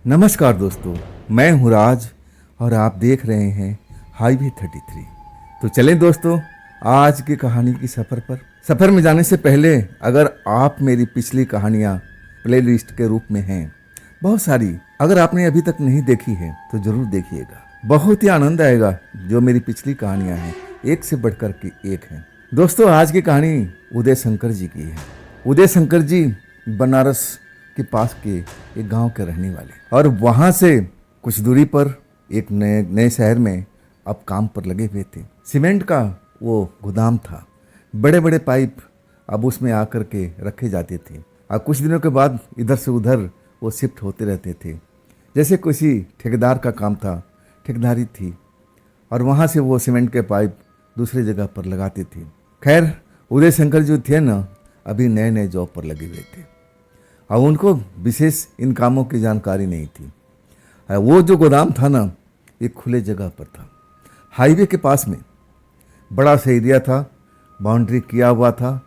नमस्कार दोस्तों, मैं हूँ राज और आप देख रहे हैं हाईवे 33। तो चलें दोस्तों आज की कहानी की सफ़र में जाने से पहले अगर आप मेरी पिछली कहानियाँ प्लेलिस्ट के रूप में हैं बहुत सारी, अगर आपने अभी तक नहीं देखी है तो ज़रूर देखिएगा। बहुत ही आनंद आएगा। जो मेरी पिछली कहानियाँ हैं एक से बढ़कर के एक हैं। दोस्तों आज की कहानी उदय शंकर जी की है। उदय शंकर जी बनारस के पास के एक गांव के रहने वाले, और वहां से कुछ दूरी पर एक नए शहर में अब काम पर लगे हुए थे। सीमेंट का वो गोदाम था। बड़े बड़े पाइप अब उसमें आकर के रखे जाते थे और कुछ दिनों के बाद इधर से उधर वो शिफ्ट होते रहते थे। जैसे किसी ठेकेदार का काम था, ठेकेदारी थी, और वहाँ से वो सीमेंट के पाइप दूसरी जगह पर लगाते थे। खैर उदय शंकर जो थे ना, अभी नए नए जॉब पर लगे हुए थे और उनको विशेष इन कामों की जानकारी नहीं थी। वो जो गोदाम था ना, एक खुले जगह पर था, हाईवे के पास में। बड़ा सा एरिया था, बाउंड्री किया हुआ था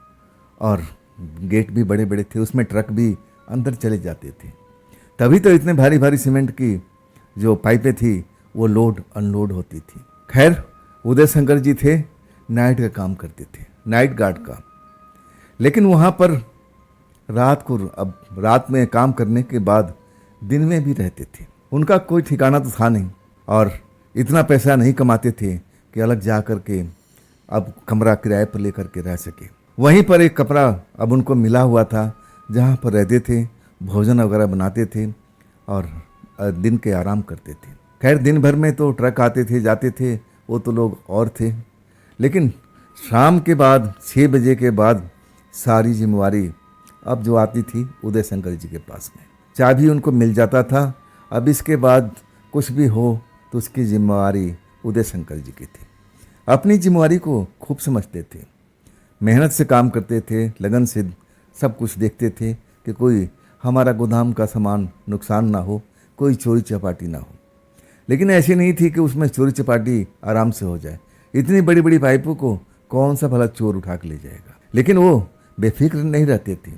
और गेट भी बड़े बड़े थे, उसमें ट्रक भी अंदर चले जाते थे। तभी तो इतने भारी भारी सीमेंट की जो पाइपें थी वो लोड अनलोड होती थी। खैर उदय शंकर जी थे, नाइट का काम करते थे, नाइट गार्ड का। लेकिन वहाँ पर रात में काम करने के बाद दिन में भी रहते थे। उनका कोई ठिकाना तो था नहीं और इतना पैसा नहीं कमाते थे कि अलग जा कर के अब कमरा किराए पर लेकर के रह सके। वहीं पर एक कमरा अब उनको मिला हुआ था जहाँ पर रहते थे, भोजन वगैरह बनाते थे और दिन के आराम करते थे। खैर दिन भर में तो ट्रक आते थे जाते थे, वो तो लोग और थे। लेकिन शाम के बाद 6 बजे के बाद सारी जिम्मेवारी अब जो आती थी उदय शंकर जी के पास में। चाबी उनको मिल जाता था। अब इसके बाद कुछ भी हो तो उसकी जिम्मेवारी उदय शंकर जी की थी। अपनी जिम्मेवारी को खूब समझते थे, मेहनत से काम करते थे, लगन से सब कुछ देखते थे कि कोई हमारा गोदाम का सामान नुकसान ना हो, कोई चोरी चपाटी ना हो। लेकिन ऐसी नहीं थी कि उसमें चोरी चपाटी आराम से हो जाए। इतनी बड़ी बड़ी पाइपों को कौन सा भला चोर उठा के ले जाएगा। लेकिन वो बेफिक्र नहीं रहते थे।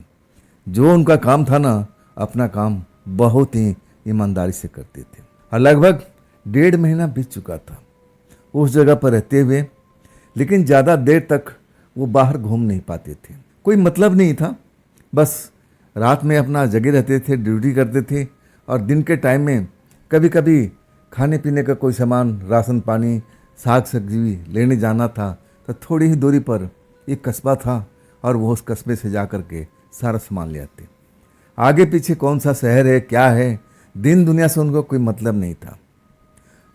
जो उनका काम था ना, अपना काम बहुत ही ईमानदारी से करते थे। और लगभग 1.5 महीना बीत चुका था उस जगह पर रहते हुए। लेकिन ज़्यादा देर तक वो बाहर घूम नहीं पाते थे। कोई मतलब नहीं था, बस रात में अपना जगे रहते थे, ड्यूटी करते थे। और दिन के टाइम में कभी कभी खाने पीने का कोई सामान, राशन पानी, साग सब्जी लेने जाना था तो थोड़ी ही दूरी पर एक कस्बा था और वो उस कस्बे से जा कर के सारा सामान ले आते। आगे पीछे कौन सा शहर है, क्या है, दिन दुनिया से उनको कोई मतलब नहीं था।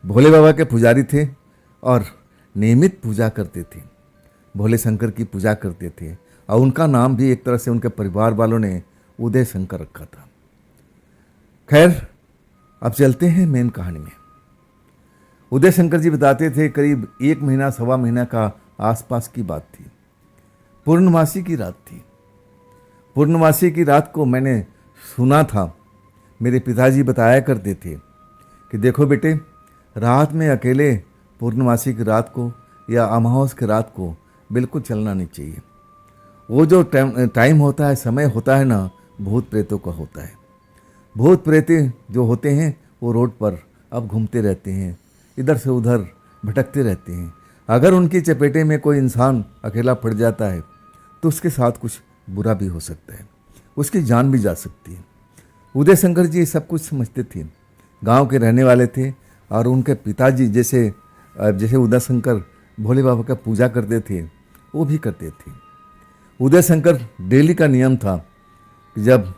भोले बाबा के पुजारी थे और नियमित पूजा करते थे, भोले शंकर की पूजा करते थे। और उनका नाम भी एक तरह से उनके परिवार वालों ने उदय शंकर रखा था। खैर अब चलते हैं मेन कहानी में। उदय शंकर जी बताते थे करीब 1 महीना सवा महीना का आसपास की बात थी। पूर्णमासी की रात थी। पूर्णमासी की रात को मैंने सुना था, मेरे पिताजी बताया करते थे कि देखो बेटे, रात में अकेले पूर्णमासी की रात को या अमावस की रात को बिल्कुल चलना नहीं चाहिए। वो जो टाइम होता है, समय होता है ना, भूत प्रेतों का होता है। भूत प्रेते जो होते हैं वो रोड पर अब घूमते रहते हैं, इधर से उधर भटकते रहते हैं। अगर उनकी चपेटे में कोई इंसान अकेला पड़ जाता है तो उसके साथ कुछ बुरा भी हो सकता है, उसकी जान भी जा सकती है। उदय शंकर जी सब कुछ समझते थे, गांव के रहने वाले थे। और उनके पिताजी जैसे उदय शंकर भोले बाबा का पूजा करते थे वो भी करते थे। उदय शंकर डेली का नियम था कि जब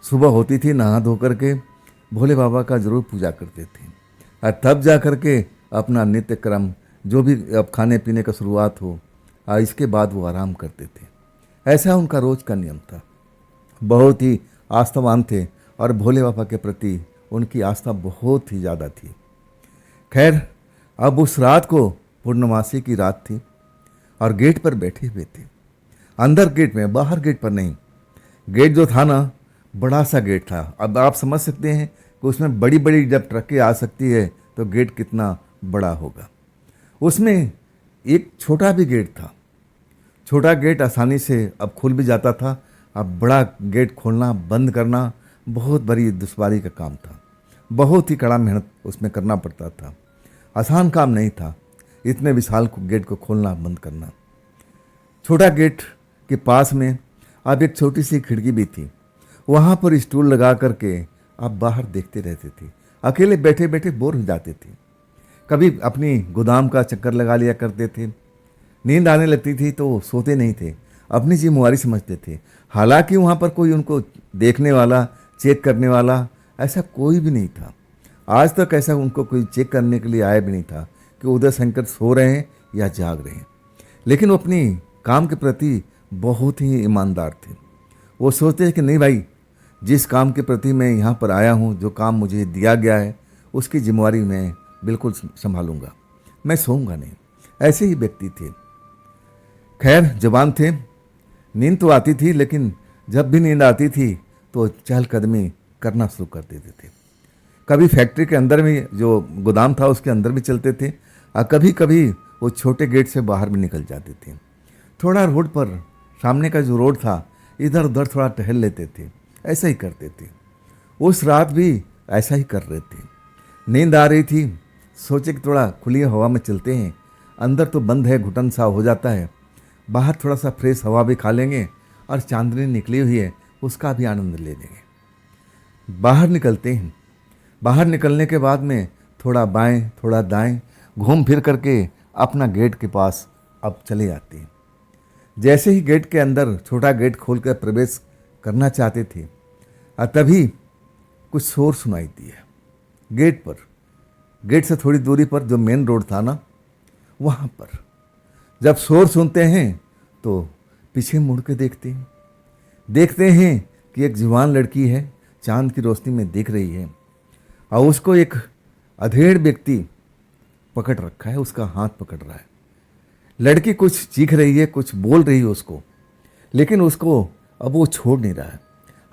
सुबह होती थी नहा धो करके भोले बाबा का जरूर पूजा करते थे और तब जा करके अपना नित्य क्रम जो भी अब खाने पीने का शुरुआत हो और इसके बाद वो आराम करते थे। ऐसा उनका रोज का नियम था। बहुत ही आस्थावान थे और भोले बाबा के प्रति उनकी आस्था बहुत ही ज़्यादा थी। खैर अब उस रात को पूर्णमासी की रात थी और गेट पर बैठे हुए थे। अंदर गेट में, बाहर गेट पर नहीं। गेट जो था ना, बड़ा सा गेट था। अब आप समझ सकते हैं कि उसमें बड़ी बड़ी जब ट्रकें आ सकती है तो गेट कितना बड़ा होगा। उसमें एक छोटा भी गेट था। छोटा गेट आसानी से अब खुल भी जाता था। अब बड़ा गेट खोलना बंद करना बहुत बड़ी दुश्वारी का काम था। बहुत ही कड़ा मेहनत उसमें करना पड़ता था। आसान काम नहीं था इतने विशाल गेट को खोलना बंद करना। छोटा गेट के पास में अब एक छोटी सी खिड़की भी थी। वहाँ पर स्टूल लगा करके आप बाहर देखते रहते थे। अकेले बैठे बैठे बोर हो जाते थे। कभी अपनी गोदाम का चक्कर लगा लिया करते थे। नींद आने लगती थी तो सोते नहीं थे, अपनी जिम्मेवारी समझते थे। हालांकि वहाँ पर कोई उनको देखने वाला, चेक करने वाला ऐसा कोई भी नहीं था। आज तक ऐसा उनको कोई चेक करने के लिए आया भी नहीं था कि उदय शंकर सो रहे हैं या जाग रहे हैं। लेकिन वो अपनी काम के प्रति बहुत ही ईमानदार थे। वो सोचते हैं कि नहीं भाई, जिस काम के प्रति मैं यहाँ पर आया हूँ, जो काम मुझे दिया गया है, उसकी जिम्मेवारी मैं बिल्कुल संभालूंगा, मैं सोऊंगा नहीं। ऐसे ही व्यक्ति थे। खैर, जवान थे, नींद तो आती थी, लेकिन जब भी नींद आती थी तो चहलकदमी करना शुरू कर देते थे। कभी फैक्ट्री के अंदर में जो गोदाम था उसके अंदर भी चलते थे, और कभी कभी वो छोटे गेट से बाहर भी निकल जाते थे। थोड़ा रोड पर, सामने का जो रोड था, इधर उधर थोड़ा टहल लेते थे। ऐसा ही करते थे। उस रात भी ऐसा ही कर रहे थे। नींद आ रही थी, सोचे कि थोड़ा खुली हवा में चलते हैं। अंदर तो बंद है, घुटन सा हो जाता है। बाहर थोड़ा सा फ्रेश हवा भी खा लेंगे और चांदनी निकली हुई है उसका भी आनंद ले लेंगे। बाहर निकलते हैं। बाहर निकलने के बाद में थोड़ा बाएं थोड़ा दाएं घूम फिर करके अपना गेट के पास अब चले जाते हैं। जैसे ही गेट के अंदर छोटा गेट खोलकर प्रवेश करना चाहते थे, और तभी कुछ शोर सुनाई दिया। गेट पर, गेट से थोड़ी दूरी पर जो मेन रोड था ना, वहाँ पर जब शोर सुनते हैं तो पीछे मुड़ के देखते हैं कि एक जवान लड़की है, चांद की रोशनी में दिख रही है, और उसको एक अधेड़ व्यक्ति पकड़ रखा है, उसका हाथ पकड़ रहा है। लड़की कुछ चीख रही है, कुछ बोल रही है उसको, लेकिन उसको अब वो छोड़ नहीं रहा है।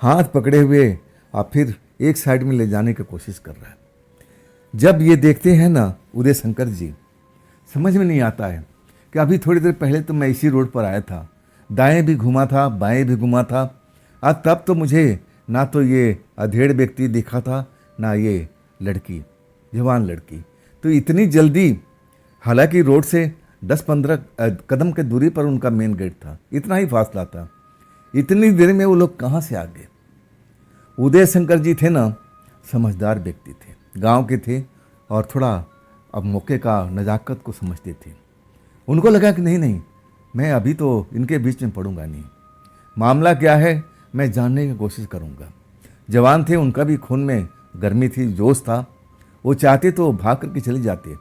हाथ पकड़े हुए और फिर एक साइड में ले जाने की कोशिश कर रहा है। जब ये देखते हैं ना उदय शंकर जी, समझ में नहीं आता है कि अभी थोड़ी देर पहले तो मैं इसी रोड पर आया था, दाएं भी घुमा था, बाएं भी घुमा था, और तब तो मुझे ना तो ये अधेड़ व्यक्ति दिखा था, ना ये लड़की, जवान लड़की। तो इतनी जल्दी, हालांकि रोड से 10-15 कदम के दूरी पर उनका मेन गेट था, इतना ही फासला था। इतनी देर में वो लोग कहाँ से आ गए? उदय शंकर जी थे ना, समझदार व्यक्ति थे, गांव के थे, और थोड़ा अब मौके का नज़ाकत को समझते थे। उनको लगा कि नहीं, मैं अभी तो इनके बीच में पड़ूंगा नहीं। मामला क्या है मैं जानने की कोशिश करूंगा। जवान थे, उनका भी खून में गर्मी थी, जोश था। वो चाहते तो भाग करके चले जाते,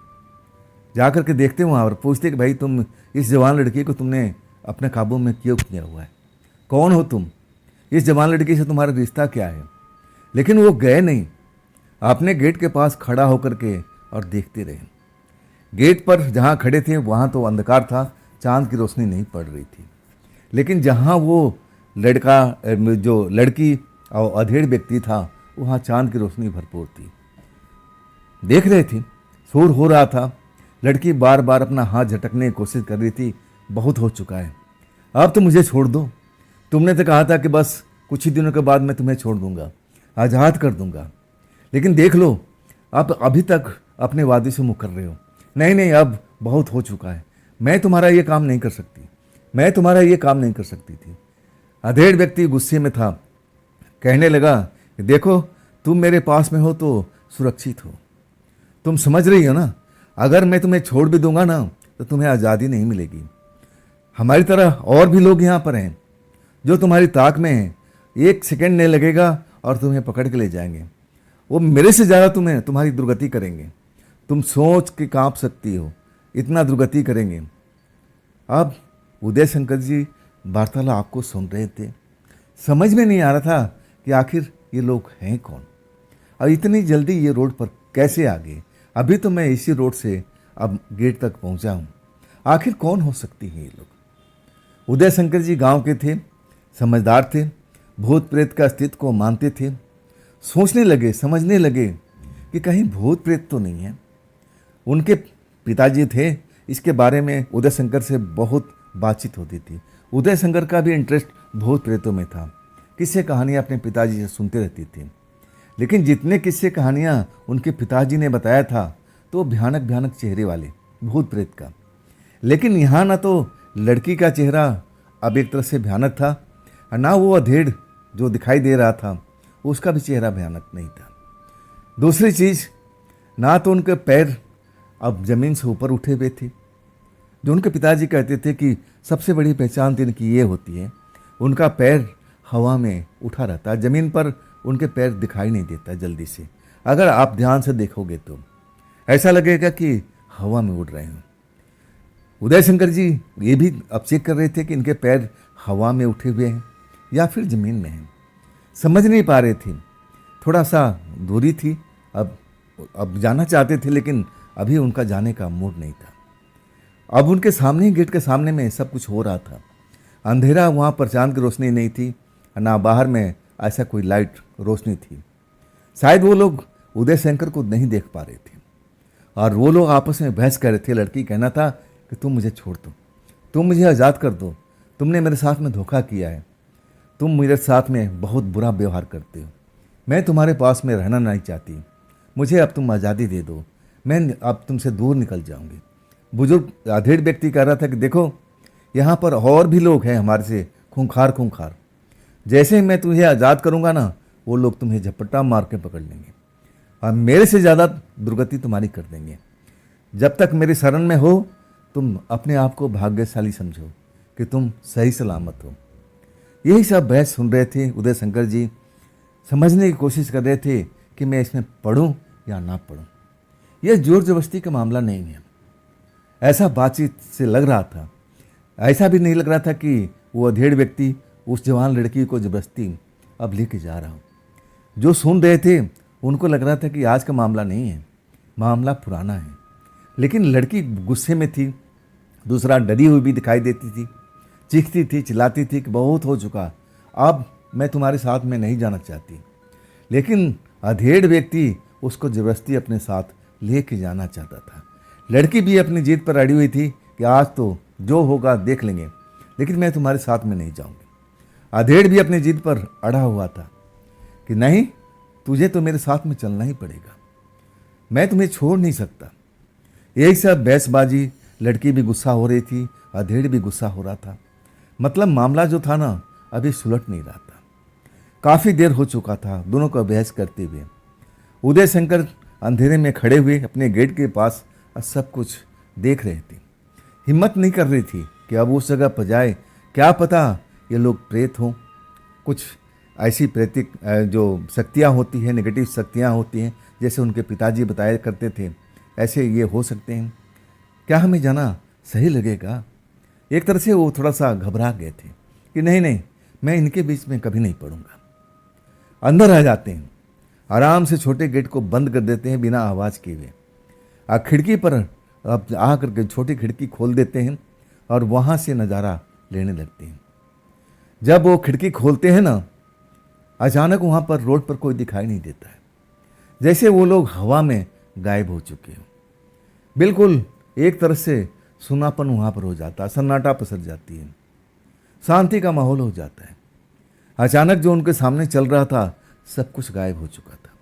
जा करके देखते वहाँ और पूछते कि भाई तुम इस जवान लड़की को तुमने अपने काबू में क्यों किया हुआ है? कौन हो तुम? इस जवान लड़की से तुम्हारा रिश्ता क्या है? लेकिन वो गए नहीं, अपने गेट के पास खड़ा होकर के और देखते रहे। गेट पर जहाँ खड़े थे वहाँ तो अंधकार था, चांद की रोशनी नहीं पड़ रही थी। लेकिन जहाँ वो लड़का, जो लड़की और अधेड़ व्यक्ति था, वहाँ चांद की रोशनी भरपूर थी। देख रहे थे, शोर हो रहा था। लड़की बार बार अपना हाथ झटकने की कोशिश कर रही थी। बहुत हो चुका है, अब तो मुझे छोड़ दो। तुमने तो कहा था कि बस कुछ ही दिनों के बाद मैं तुम्हें छोड़ दूंगा, आज़ाद कर दूंगा। लेकिन देख लो, आप अभी तक अपने वादे से मुकर रहे हो। नहीं, अब बहुत हो चुका है, मैं तुम्हारा ये काम नहीं कर सकती, मैं तुम्हारा ये काम नहीं कर सकती थी। अधेड़ व्यक्ति गुस्से में था, कहने लगा कि देखो, तुम मेरे पास में हो तो सुरक्षित हो। तुम समझ रही हो ना, अगर मैं तुम्हें छोड़ भी दूंगा ना तो तुम्हें आज़ादी नहीं मिलेगी। हमारी तरह और भी लोग यहाँ पर हैं जो तुम्हारी ताक में हैं। 1 सेकंड नहीं लगेगा और तुम्हें पकड़ के ले जाएंगे। वो मेरे से ज़्यादा तुम्हारी दुर्गति करेंगे। तुम सोच के कांप सकती हो, इतना दुर्गति करेंगे। अब उदय शंकर जी वार्तालाप को सुन रहे थे। समझ में नहीं आ रहा था कि आखिर ये लोग हैं कौन, और इतनी जल्दी ये रोड पर कैसे आ गए। अभी तो मैं इसी रोड से अब गेट तक पहुंचा हूं। आखिर कौन हो सकती है ये लोग? उदय शंकर जी गांव के थे, समझदार थे, भूत प्रेत का अस्तित्व को मानते थे। सोचने लगे, समझने लगे कि कहीं भूत प्रेत तो नहीं है। उनके पिताजी थे, इसके बारे में उदय शंकर से बहुत बातचीत होती थी। उदय शंकर का भी इंटरेस्ट भूत प्रेतों में था, किस्से कहानियाँ अपने पिताजी से सुनते रहती थी। लेकिन जितने किस्से कहानियाँ उनके पिताजी ने बताया था तो भयानक भयानक चेहरे वाले, भूत प्रेत का। लेकिन यहाँ ना तो लड़की का चेहरा अब एक तरह से भयानक था, और ना वो अधेड़ जो दिखाई दे रहा था उसका भी चेहरा भयानक नहीं था। दूसरी चीज़, ना तो उनके पैर अब जमीन से ऊपर उठे हुए थे, जो उनके पिताजी कहते थे कि सबसे बड़ी पहचान तो इनकी ये होती है, उनका पैर हवा में उठा रहता है, ज़मीन पर उनके पैर दिखाई नहीं देता जल्दी से। अगर आप ध्यान से देखोगे तो ऐसा लगेगा कि हवा में उड़ रहे हो। उदय शंकर जी ये भी अब चेक कर रहे थे कि इनके पैर हवा में उठे हुए हैं या फिर ज़मीन में हैं, समझ नहीं पा रहे थे। थोड़ा सा दूरी थी, अब जाना चाहते थे, लेकिन अभी उनका जाने का मूड नहीं था। अब उनके सामने ही, गेट के सामने में सब कुछ हो रहा था। अंधेरा, वहाँ पर चांद की रोशनी नहीं थी, ना बाहर में ऐसा कोई लाइट रोशनी थी। शायद वो लोग उदय शंकर को नहीं देख पा रहे थे, और वो लोग आपस में बहस कर रहे थे। लड़की कहना था कि तुम मुझे छोड़ दो, तुम मुझे आज़ाद कर दो, तुमने मेरे साथ में धोखा किया है, तुम मेरे साथ में बहुत बुरा व्यवहार करते हो, मैं तुम्हारे पास में रहना नहीं चाहती, मुझे अब तुम आज़ादी दे दो, मैं अब तुमसे दूर निकल जाऊंगी। बुजुर्ग अधेड़ व्यक्ति कह रहा था कि देखो, यहाँ पर और भी लोग हैं हमारे से खूंखार खूंखार, जैसे ही मैं तुम्हें आज़ाद करूँगा ना, वो लोग तुम्हें झपट्टा मार के पकड़ लेंगे और मेरे से ज़्यादा दुर्गति तुम्हारी कर देंगे। जब तक मेरी शरण में हो, तुम अपने आप को भाग्यशाली समझो कि तुम सही सलामत हो। यही सब बहस सुन रहे थे उदय शंकर जी, समझने की कोशिश कर रहे थे कि मैं इसमें पढ़ूं या ना पढ़ूं। यह जोर जबरदस्ती का मामला नहीं है, ऐसा बातचीत से लग रहा था। ऐसा भी नहीं लग रहा था कि वो अधेड़ व्यक्ति उस जवान लड़की को जबरदस्ती अब लेके जा रहा हो। जो सुन रहे थे उनको लग रहा था कि आज का मामला नहीं है, मामला पुराना है। लेकिन लड़की गुस्से में थी, दूसरा डरी हुई भी दिखाई देती थी, चीखती थी, चिल्लाती थी कि बहुत हो चुका, अब मैं तुम्हारे साथ में नहीं जाना चाहती। लेकिन अधेड़ व्यक्ति उसको जबरदस्ती अपने साथ लेके जाना चाहता था। लड़की भी अपनी जीत पर अड़ी हुई थी कि आज तो जो होगा देख लेंगे, लेकिन मैं तुम्हारे साथ में नहीं जाऊंगी। अधेड़ भी अपनी जीत पर अड़ा हुआ था कि नहीं, तुझे तो मेरे साथ में चलना ही पड़ेगा, मैं तुम्हें छोड़ नहीं सकता। यही सब बहसबाजी, लड़की भी गुस्सा हो रही थी, अधेड़ भी गुस्सा हो रहा था। मतलब मामला जो था ना, अभी सुलट नहीं रहा था। काफ़ी देर हो चुका था दोनों का बहस करते हुए। उदय शंकर अंधेरे में खड़े हुए अपने गेट के पास सब कुछ देख रहे थे। हिम्मत नहीं कर रही थी कि अब उस जगह पर जाए, क्या पता ये लोग प्रेत हों, कुछ ऐसी प्रेतिक जो शक्तियाँ होती हैं, नेगेटिव शक्तियाँ होती हैं, जैसे उनके पिताजी बताया करते थे, ऐसे ये हो सकते हैं। क्या हमें जाना सही लगेगा? एक तरह से वो थोड़ा सा घबरा गए थे कि नहीं नहीं, मैं इनके बीच में कभी नहीं पड़ूंगा। अंदर आ जाते हैं, आराम से छोटे गेट को बंद कर देते हैं बिना आवाज़ किए हुए। खिड़की पर अब आ करके छोटी खिड़की खोल देते हैं और वहाँ से नज़ारा लेने लगते हैं। जब वो खिड़की खोलते हैं ना, अचानक वहाँ पर रोड पर कोई दिखाई नहीं देता है, जैसे वो लोग हवा में गायब हो चुके हो। बिल्कुल एक तरह से सुनापन वहाँ पर हो जाता है, सन्नाटा पसर जाती है, शांति का माहौल हो जाता है। अचानक जो उनके सामने चल रहा था सब कुछ गायब हो चुका था।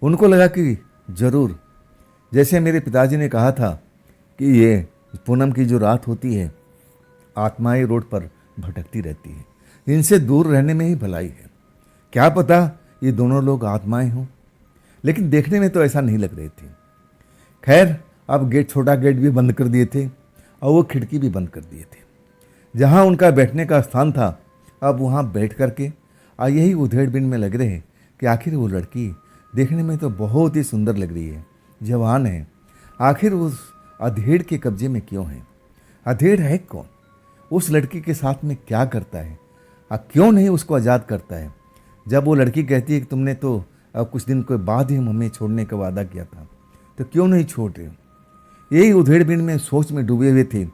उनको लगा कि जरूर, जैसे मेरे पिताजी ने कहा था कि ये पूनम की जो रात होती है, आत्माएं रोड पर भटकती रहती है, इनसे दूर रहने में ही भलाई है। क्या पता ये दोनों लोग आत्माएं हों, लेकिन देखने में तो ऐसा नहीं लग रहे थे। खैर, अब छोटा गेट भी बंद कर दिए थे और वो खिड़की भी बंद कर दिए थे। जहाँ उनका बैठने का स्थान था, अब वहाँ बैठ करके यही उधेड़बुन में लग रहे हैं कि आखिर वो लड़की देखने में तो बहुत ही सुंदर लग रही है, जवान है, आखिर उस अधेड़ के कब्जे में क्यों है? अधेड़ है कौन? उस लड़की के साथ में क्या करता है? क्यों नहीं उसको आज़ाद करता है? जब वो लड़की कहती है कि तुमने तो कुछ दिन के बाद ही हमें छोड़ने का वादा किया था, तो क्यों नहीं छोड़ रहे? यही उधेड़बुन में सोच में डूबे हुए थे।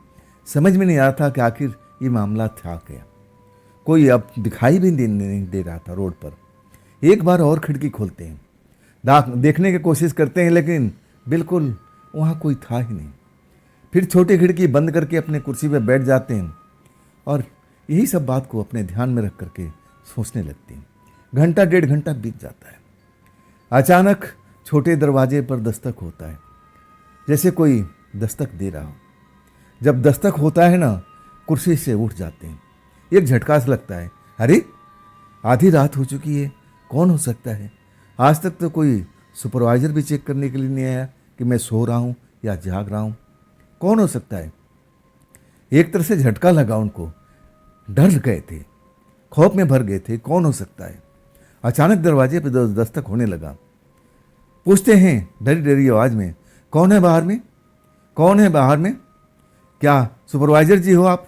समझ में नहीं आ रहा था कि आखिर ये मामला था क्या। कोई अब दिखाई भी नहीं दे रहा था रोड पर। एक बार और खिड़की खोलते हैं, देखने की कोशिश करते हैं, लेकिन बिल्कुल वहाँ कोई था ही नहीं। फिर छोटी खिड़की बंद करके अपने कुर्सी पर बैठ जाते हैं और यही सब बात को अपने ध्यान में रख करके सोचने लगते हैं। घंटा डेढ़ घंटा बीत जाता है। अचानक छोटे दरवाजे पर दस्तक होता है, जैसे कोई दस्तक दे रहा हो। जब दस्तक होता है ना, कुर्सी से उठ जाते हैं। एक झटका सा लगता है, अरे आधी रात हो चुकी है, कौन हो सकता है? आज तक तो कोई सुपरवाइजर भी चेक करने के लिए नहीं आया कि मैं सो रहा हूँ या जाग रहा हूँ। कौन हो सकता है? एक तरह से झटका लगा उनको, डर गए थे, खौफ में भर गए थे, कौन हो सकता है? अचानक दरवाजे पर दस्तक होने लगा। पूछते हैं डरी डरी आवाज में, कौन है बाहर में? कौन है बाहर में? क्या सुपरवाइजर जी हो आप?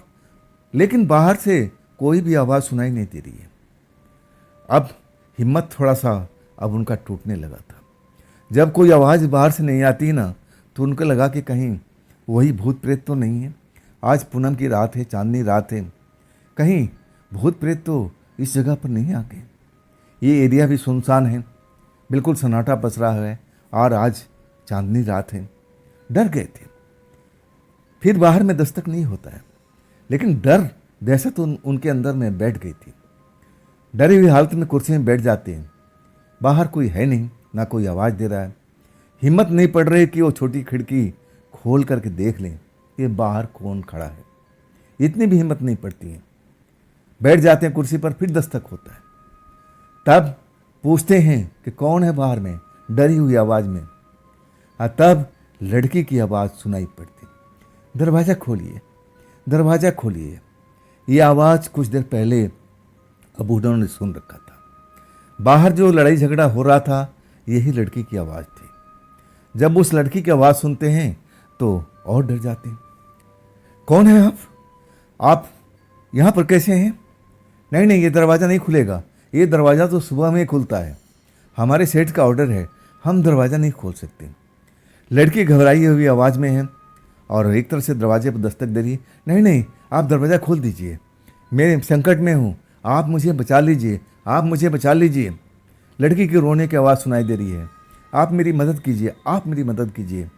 लेकिन बाहर से कोई भी आवाज़ सुनाई नहीं दे रही है। अब हिम्मत थोड़ा सा अब उनका टूटने लगा था। जब कोई आवाज़ बाहर से नहीं आती ना, तो उनको लगा कि कहीं वही भूत प्रेत तो नहीं है। आज पूनम की रात है, चांदनी रात है, कहीं भूत प्रेत तो इस जगह पर नहीं आ गए। ये एरिया भी सुनसान है, बिल्कुल सन्नाटा पसरा है, और आज चांदनी रात है। डर गए थे। फिर बाहर में दस्तक नहीं होता है, लेकिन डर दहशत उनके अंदर में बैठ गई थी। डरी हुई हालत में कुर्सी में बैठ जाते हैं। बाहर कोई है नहीं, ना कोई आवाज़ दे रहा है। हिम्मत नहीं पड़ रही कि वो छोटी खिड़की खोल करके देख लें कि बाहर कौन खड़ा है। इतनी भी हिम्मत नहीं पड़ती है। बैठ जाते हैं कुर्सी पर, फिर दस्तक होता है। तब पूछते हैं कि कौन है बाहर में, डरी हुई आवाज़ में। तब लड़की की आवाज़ सुनाई पड़ती, दरवाज़ा खोलिए, दरवाज़ा खोलिए। ये आवाज़ कुछ देर पहले अब उन्होंने सुन रखा था। बाहर जो लड़ाई झगड़ा हो रहा था, यही लड़की की आवाज़ थी। जब उस लड़की की आवाज़ सुनते हैं तो और डर जाते हैं। कौन है आप? आप यहाँ पर कैसे हैं? नहीं नहीं, ये दरवाज़ा नहीं खुलेगा। ये दरवाज़ा तो सुबह में खुलता है, हमारे सेठ का ऑर्डर है, हम दरवाज़ा नहीं खोल सकते। लड़की घबराई हुई आवाज़ में है और एक तरफ से दरवाजे पर दस्तक दे रही है। नहीं नहीं, आप दरवाज़ा खोल दीजिए, मैं संकट में हूँ, आप मुझे बचा लीजिए, आप मुझे बचा लीजिए। लड़की की रोने की आवाज़ सुनाई दे रही है, आप मेरी मदद कीजिए, आप मेरी मदद कीजिए।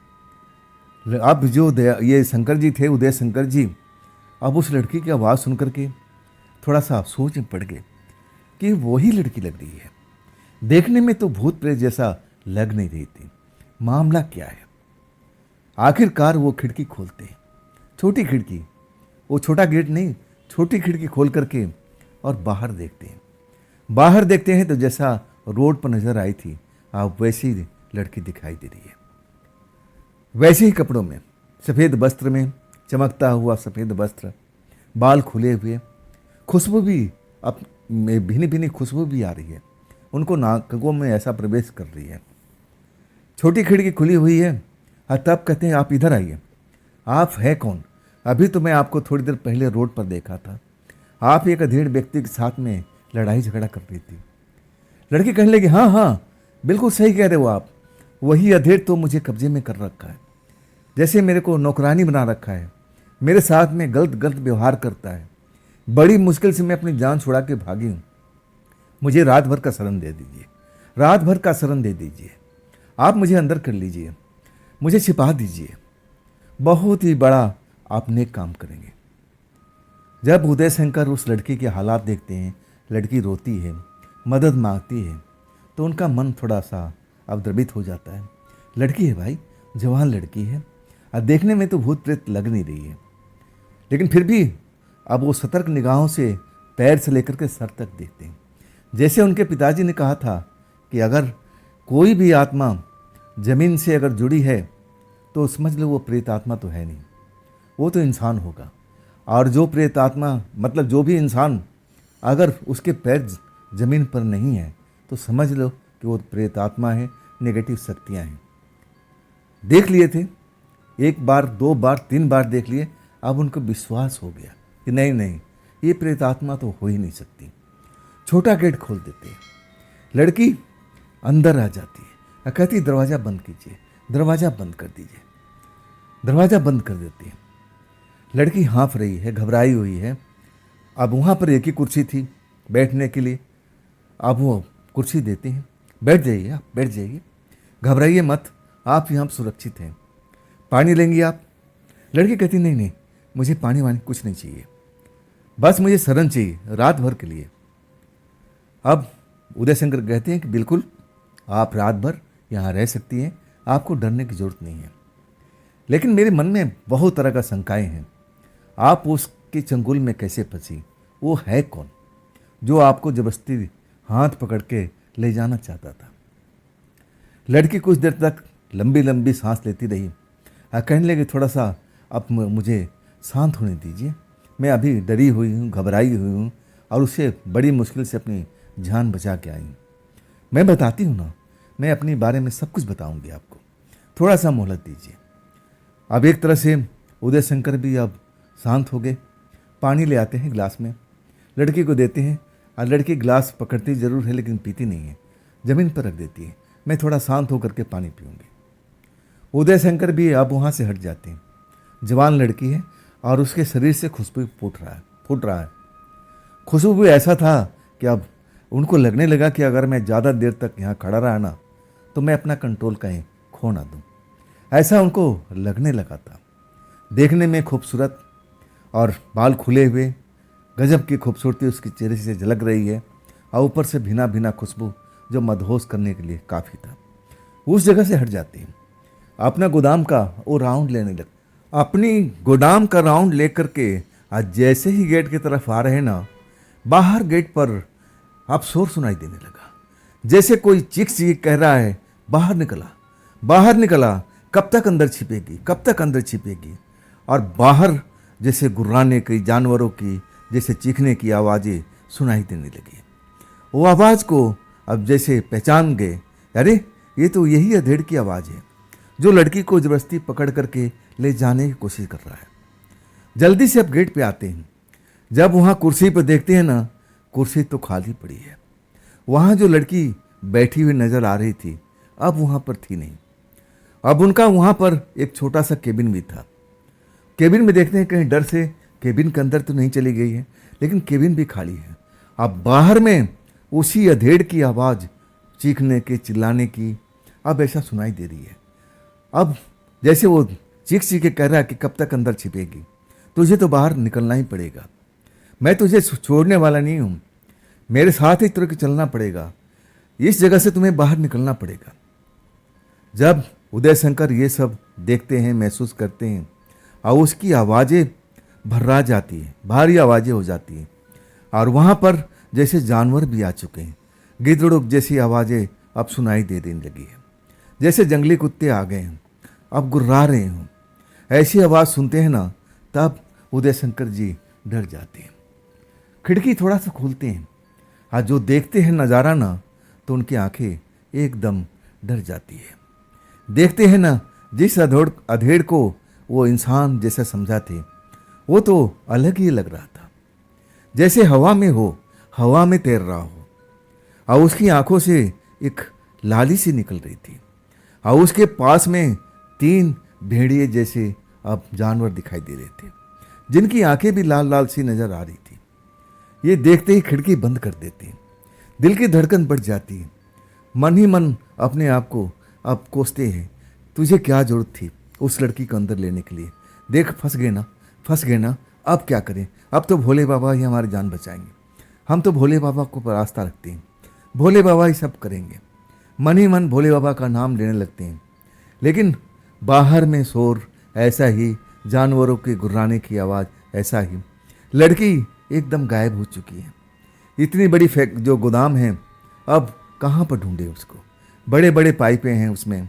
अब जो ये शंकर जी थे, उदय शंकर जी, अब उस लड़की की आवाज़ सुन करके थोड़ा सा सोच में पड़ गए कि वही लड़की लग रही है। देखने में तो भूत प्रेत जैसा लग नहीं रही थी। मामला क्या है? आखिरकार वो खिड़की खोलते हैं, छोटी खिड़की, वो छोटा गेट नहीं, छोटी खिड़की खोल करके और बाहर देखते हैं। बाहर देखते हैं तो जैसा रोड पर नजर आई थी, आप वैसी लड़की दिखाई दे रही है। वैसे ही कपड़ों में, सफ़ेद वस्त्र में, चमकता हुआ सफ़ेद वस्त्र, बाल खुले हुए, खुशबू भी अब भिनी भिनी खुशबू भी आ रही है, उनको नाकों में ऐसा प्रवेश कर रही है। छोटी खिड़की खुली हुई है। तब कहते हैं आप इधर आइए। आप है कौन? अभी तो मैं आपको थोड़ी देर पहले रोड पर देखा था, आप एक अधेड़ व्यक्ति के साथ में लड़ाई झगड़ा कर रही थी। लड़की कहने लगी, हाँ हाँ बिल्कुल सही कह रहे हो आप, वही अधेड़ तो मुझे कब्जे में कर रखा है, जैसे मेरे को नौकरानी बना रखा है, मेरे साथ में गलत गलत व्यवहार करता है। बड़ी मुश्किल से मैं अपनी जान छुड़ा के भागी हूँ, मुझे रात भर का शरण दे दीजिए, रात भर का शरण दे दीजिए, आप मुझे अंदर कर लीजिए, मुझे छिपा दीजिए, बहुत ही बड़ा आप नेक काम करेंगे। जब उदय शंकर उस लड़की के हालात देखते हैं, लड़की रोती है, मदद मांगती है, तो उनका मन थोड़ा सा अब द्रवित हो जाता है। लड़की है भाई, जवान लड़की है, अब देखने में तो भूत प्रेत लग नहीं रही है, लेकिन फिर भी अब वो सतर्क निगाहों से पैर से लेकर के सर तक देखते हैं। जैसे उनके पिताजी ने कहा था कि अगर कोई भी आत्मा जमीन से अगर जुड़ी है तो समझ लो वो प्रेत आत्मा तो है नहीं, वो तो इंसान होगा। और जो प्रेत आत्मा मतलब जो भी इंसान अगर उसके पैर जमीन पर नहीं है तो समझ लो कि वो प्रेत आत्मा है, नेगेटिव शक्तियाँ हैं। देख लिए थे, एक बार, दो बार, तीन बार देख लिए, अब उनको विश्वास हो गया कि नहीं नहीं, ये प्रेत आत्मा तो हो ही नहीं सकती। छोटा गेट खोल देते हैं, लड़की अंदर आ जाती है, कहती दरवाज़ा बंद कीजिए, दरवाज़ा बंद कर दीजिए। दरवाज़ा बंद कर देती है। लड़की हाँफ रही है, घबराई हुई है। अब वहाँ पर एक ही कुर्सी थी बैठने के लिए, अब वो कुर्सी देते हैं, बैठ जाइए, आप बैठ जाइए, घबराइए मत, आप यहाँ सुरक्षित हैं, पानी लेंगी आप? लड़की कहती नहीं नहीं, मुझे पानी वानी कुछ नहीं चाहिए, बस मुझे शरण चाहिए रात भर के लिए। अब उदय शंकर कहते हैं कि बिल्कुल आप रात भर यहाँ रह सकती हैं, आपको डरने की जरूरत नहीं है। लेकिन मेरे मन में बहुत तरह का शंकाएं हैं। आप उसके चंगुल में कैसे फंसी? वो है कौन जो आपको जबरदस्ती हाथ पकड़ के ले जाना चाहता था? लड़की कुछ देर तक लंबी लंबी सांस लेती रही और कहने लगी, थोड़ा सा अब मुझे शांत होने दीजिए। मैं अभी डरी हुई हूँ, घबराई हुई हूँ और उससे बड़ी मुश्किल से अपनी जान बचा के आई हूँ। मैं बताती हूँ ना, मैं अपने बारे में सब कुछ बताऊंगी आपको, थोड़ा सा मोहलत दीजिए। अब एक तरह से उदय शंकर भी अब शांत हो गए। पानी ले आते हैं गिलास में, लड़की को देते हैं और लड़की गिलास पकड़ती ज़रूर है लेकिन पीती नहीं है, ज़मीन पर रख देती है। मैं थोड़ा शांत होकर के पानी पीऊँगी। उदय शंकर भी अब वहाँ से हट जाते हैं। जवान लड़की है और उसके शरीर से खुशबू फूट रहा है। खुशबू भी ऐसा था कि अब उनको लगने लगा कि अगर मैं ज़्यादा देर तक यहाँ खड़ा रहा ना तो मैं अपना कंट्रोल कहीं खो ना दूँ, ऐसा उनको लगने लगा था। देखने में खूबसूरत और बाल खुले हुए, गजब की खूबसूरती उसके चेहरे से झलक रही है और ऊपर से भीना भीना खुशबू जो मदहोश करने के लिए काफ़ी था। उस जगह से हट जाती है, अपना गोदाम का वो राउंड लेने लग अपनी गोदाम का राउंड लेकर के आज जैसे ही गेट की तरफ आ रहे ना, बाहर गेट पर अब शोर सुनाई देने लगा, जैसे कोई चीख कह रहा है, बाहर निकला, बाहर निकला, कब तक अंदर छिपेगी, कब तक अंदर छिपेगी। और बाहर जैसे गुर्राने की, जानवरों की जैसे चीखने की आवाज़ें सुनाई देने लगी। वो आवाज़ को अब जैसे पहचान गए, अरे ये तो यही अधेड़ की आवाज़ है जो लड़की को जबरदस्ती पकड़ करके ले जाने की कोशिश कर रहा है। जल्दी से अब गेट पे आते हैं। जब वहाँ कुर्सी पर देखते हैं ना, कुर्सी तो खाली पड़ी है। वहाँ जो लड़की बैठी हुई नजर आ रही थी अब वहाँ पर थी नहीं। अब उनका वहाँ पर एक छोटा सा केबिन भी था। केबिन में देखते हैं कहीं डर से केबिन के अंदर तो नहीं चली गई है, लेकिन केबिन भी खाली है। अब बाहर में उसी अधेड़ की आवाज़, चीखने की, चिल्लाने की अब ऐसा सुनाई दे रही है। अब जैसे वो चीख के कह रहा है कि कब तक अंदर छिपेगी, तुझे तो बाहर निकलना ही पड़ेगा, मैं तुझे छोड़ने वाला नहीं हूँ, मेरे साथ ही तुझे चलना पड़ेगा, इस जगह से तुम्हें बाहर निकलना पड़ेगा। जब उदय शंकर ये सब देखते हैं, महसूस करते हैं और उसकी आवाज़ें भर्रा जाती हैं, भारी आवाज़ें हो जाती हैं और वहाँ पर जैसे जानवर भी आ चुके हैं। गिद्धड़ों जैसी आवाज़ें अब सुनाई देने लगी है, जैसे जंगली कुत्ते आ गए हैं, अब गुर्रा रहे हों। ऐसी आवाज़ सुनते हैं ना, तब उदय शंकर जी डर जाते हैं। खिड़की थोड़ा सा खोलते हैं और जो देखते हैं नज़ारा ना, तो उनकी आंखें एकदम डर जाती है। देखते हैं ना, जिस अधेड़ को वो इंसान जैसा समझा थे, वो तो अलग ही लग रहा था, जैसे हवा में हो, हवा में तैर रहा हो। और उसकी आंखों से एक लाली सी निकल रही थी और उसके पास में 3 भेड़िए जैसे अब जानवर दिखाई दे रहे थे, जिनकी आंखें भी लाल लाल सी नजर आ रही थी। ये देखते ही खिड़की बंद कर देते हैं। दिल की धड़कन बढ़ जाती है। मन ही मन अपने आप को अब कोसते हैं, तुझे क्या जरूरत थी उस लड़की को अंदर लेने के लिए? देख फंस गए ना, फंस गए ना, अब क्या करें? अब तो भोले बाबा ही हमारी जान बचाएंगे। हम तो भोले बाबा को आस्था रखते हैं, भोले बाबा ही सब करेंगे। मन ही मन भोले बाबा का नाम लेने लगते हैं। लेकिन बाहर में शोर ऐसा ही, जानवरों के गुर्राने की आवाज़ ऐसा ही। लड़की एकदम गायब हो चुकी है। इतनी बड़ी जो गोदाम है, अब कहाँ पर ढूंढे उसको? बड़े बड़े पाइपें हैं उसमें।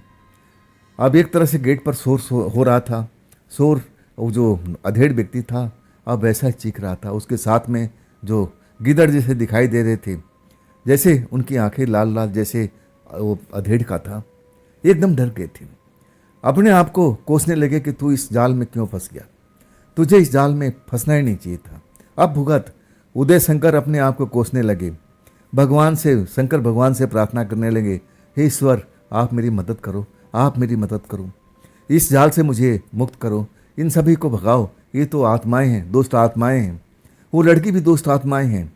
अब एक तरह से गेट पर शोर हो रहा था। शोर, वो जो अधेड़ व्यक्ति था अब वैसा ही चीख रहा था। उसके साथ में जो गिदड़ जैसे दिखाई दे रहे थे, जैसे उनकी आंखें लाल लाल जैसे वो अधेड़ का था, एकदम डर गए थे। अपने आप को कोसने लगे कि तू इस जाल में क्यों फंस गया, तुझे इस जाल में फंसना ही नहीं चाहिए था। अब भुगत। उदय शंकर अपने आप को कोसने लगे। भगवान से, शंकर भगवान से प्रार्थना करने लगे, हे ईश्वर आप मेरी मदद करो, आप मेरी मदद करो, इस जाल से मुझे मुक्त करो, इन सभी को भगाओ, ये तो आत्माएं हैं, दुष्ट आत्माएं हैं। वो लड़की भी दुष्ट आत्माएं हैं।